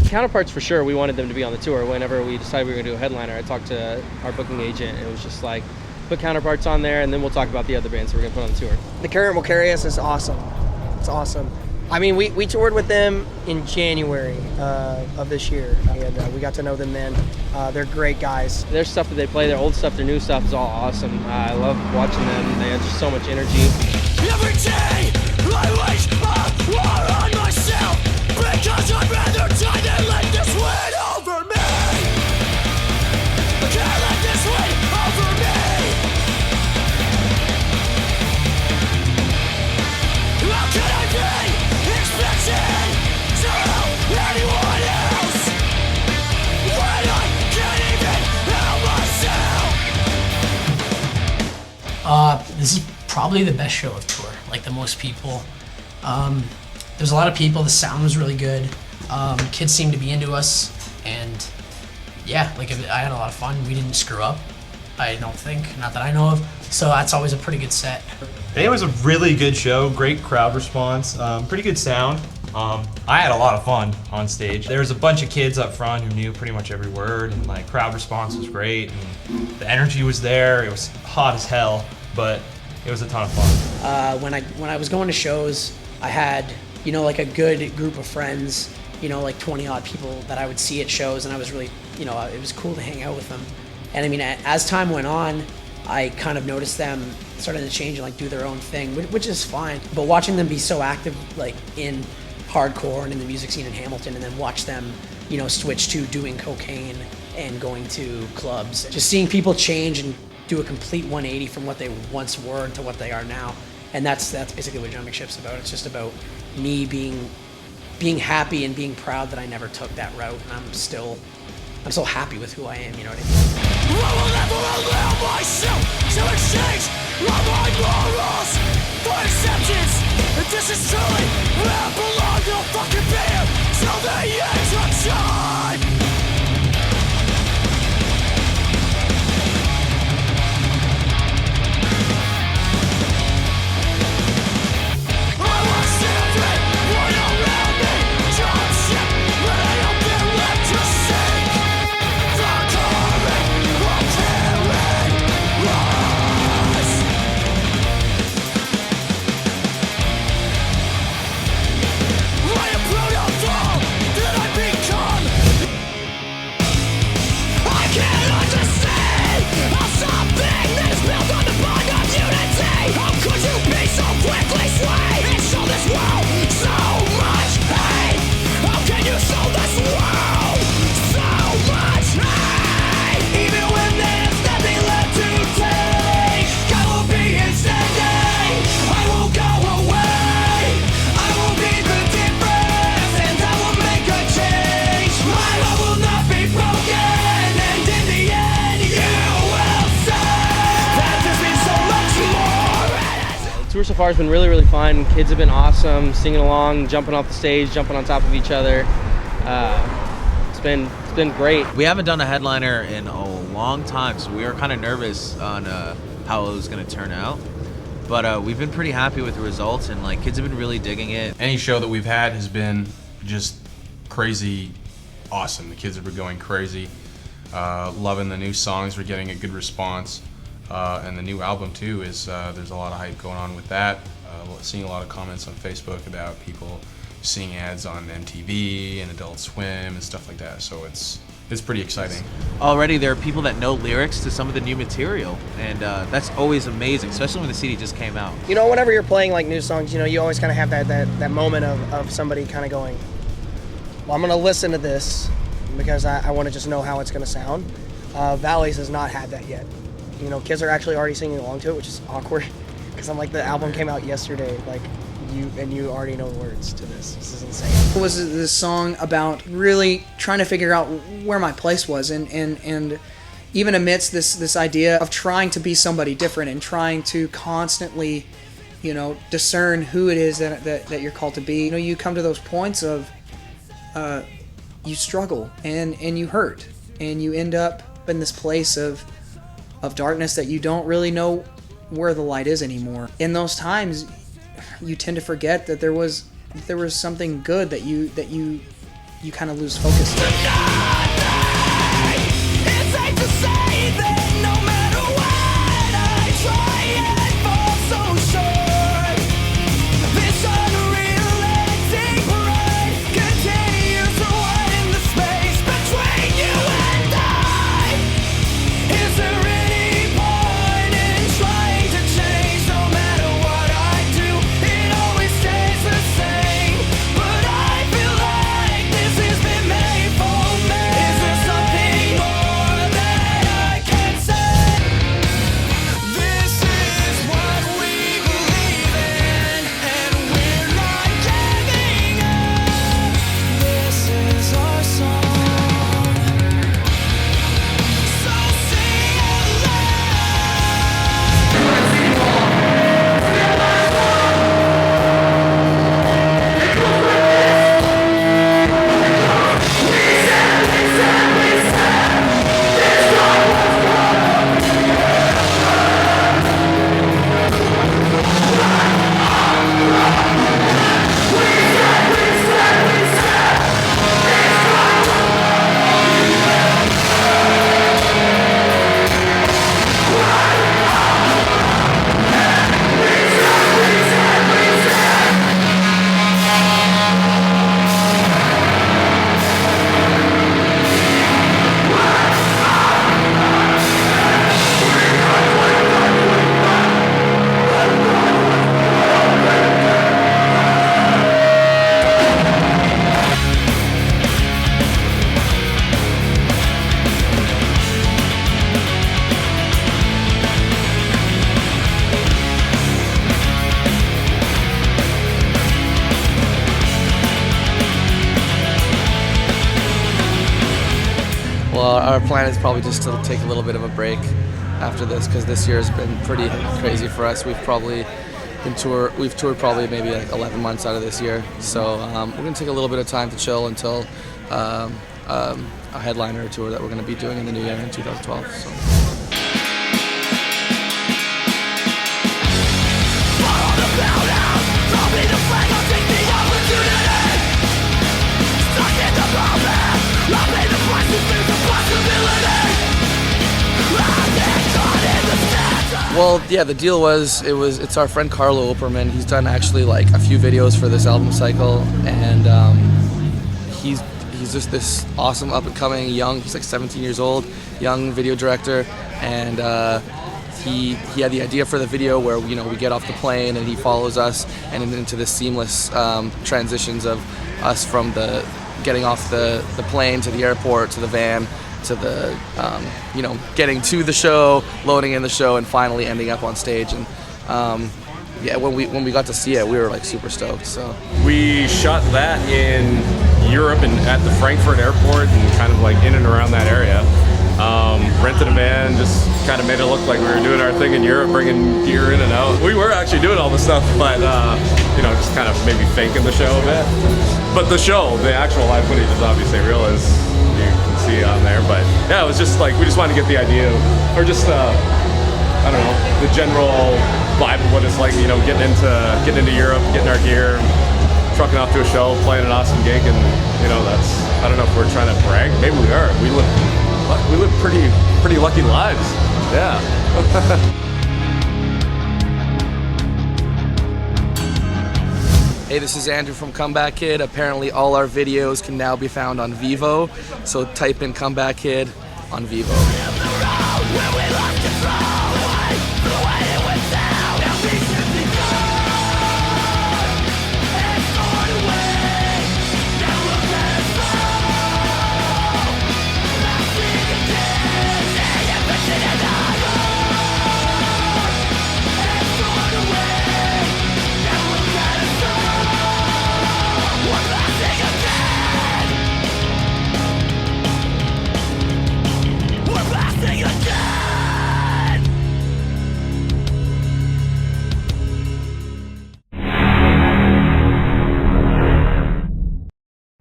Counterparts, for sure, we wanted them to be on the tour. Whenever we decided we were going to do a headliner, I talked to our booking agent, and it was just like, put Counterparts on there, and then we'll talk about the other bands we're going to put on the tour. The Current Will Carry Us is awesome. It's awesome. I mean, we toured with them in January of this year, and we got to know them then. They're great guys. Their stuff that they play, their old stuff, their new stuff is all awesome. I love watching them. They have just so much energy. Every day I wage a war on myself, because I'd rather die than let this win over me. I can't let this win over me. How can I be expected to help anyone else when I can't even help myself? This is probably the best show of tour, like the most people. There's a lot of people, the sound was really good. Kids seemed to be into us, and yeah, like I had a lot of fun. We didn't screw up, I don't think, not that I know of, so that's always a pretty good set. It was a really good show, great crowd response, pretty good sound. I had a lot of fun on stage. There was a bunch of kids up front who knew pretty much every word, and like crowd response was great, and the energy was there. It was hot as hell, but it was a ton of fun. When I was going to shows, I had, you know, like a good group of friends, you know, like 20 odd people that I would see at shows, and I was really, you know, it was cool to hang out with them. And I mean, as time went on, I kind of noticed them starting to change and like do their own thing, which is fine. But watching them be so active, like in hardcore and in the music scene in Hamilton, and then watch them, you know, switch to doing cocaine and going to clubs, just seeing people change and do a complete 180 from what they once were to what they are now. And that's basically what Jumping Ship's about. It's just about me being happy and being proud that I never took that route, and I'm so happy with who I am, you know what I mean? I will never allow myself to exchange all my morals for acceptance. If this is truly where I belong, I'll fucking be here till the end of time. Tour so far has been really, really fun. Kids have been awesome, singing along, jumping off the stage, jumping on top of each other. It's been great. We haven't done a headliner in a long time, so we were kind of nervous on how it was going to turn out. But we've been pretty happy with the results, and like kids have been really digging it. Any show that we've had has been just crazy awesome. The kids have been going crazy, loving the new songs. We're getting a good response. And the new album too is there's a lot of hype going on with that. Seeing a lot of comments on Facebook about people seeing ads on MTV and Adult Swim and stuff like that. So it's pretty exciting. Already there are people that know lyrics to some of the new material, and that's always amazing, especially when the CD just came out. You know, whenever you're playing like new songs, you know, you always kind of have that moment of somebody kind of going, well, I'm going to listen to this because I want to just know how it's going to sound. Valleys has not had that yet. You know, kids are actually already singing along to it, which is awkward because I'm like, the album came out yesterday, like you already know the words to this. This is insane. It was this song about really trying to figure out where my place was, and even amidst this idea of trying to be somebody different and trying to constantly, you know, discern who it is that you're called to be. You know, you come to those points of you struggle and you hurt and you end up in this place of darkness that you don't really know where the light is anymore. In those times, you tend to forget that there was something good that you you kind of lose focus. It's safe to say that no matter what I try and fall so short, this unrelenting pride continues to widen the space between you and I. Is there any point in trying to change? No matter what I do, it always stays the same. But I feel like this has been made for me. Is there something more that I can say? This is what we believe in, and we're not giving up. This is our song. So sing along. Well, our plan is probably just to take a little bit of a break after this, because this year has been pretty crazy for us. We've toured probably maybe like 11 months out of this year, so we're gonna take a little bit of time to chill until a headliner tour that we're gonna be doing in the new year in 2012. So. Follow the building, drop me the flag, I'll take the opportunity. Stuck in the moment, I'll pay the price to face the possibility. I've been caught in the stands. Well, yeah, the deal was it's our friend Carlo Opperman. He's done actually like a few videos for this album cycle, and he's just this awesome up and coming young. He's like 17 years old, young video director, and he had the idea for the video where we get off the plane and he follows us and into the seamless transitions of us from the getting off the plane to the airport to the van to the getting to the show, loading in the show, and finally ending up on stage. And yeah, when we got to see it, we were like super stoked. So we shot that in Europe and at the Frankfurt airport and kind of like in and around that area. Rented a van, just kind of made it look like we were doing our thing in Europe, bringing gear in and out. We were actually doing all this stuff, but just kind of maybe faking the show a bit. But the show, the actual live footage is obviously real, as you can see on there. But yeah, it was just like we just wanted to get the idea, or just I don't know, the general vibe of what it's like, getting into Europe, getting our gear, trucking off to a show, playing an awesome gig, and that's, I don't know if we're trying to brag. Maybe we are. We live pretty lucky lives. Yeah. Hey, this is Andrew from Comeback Kid. Apparently all our videos can now be found on Vivo, so type in Comeback Kid on Vivo. Where we lost control.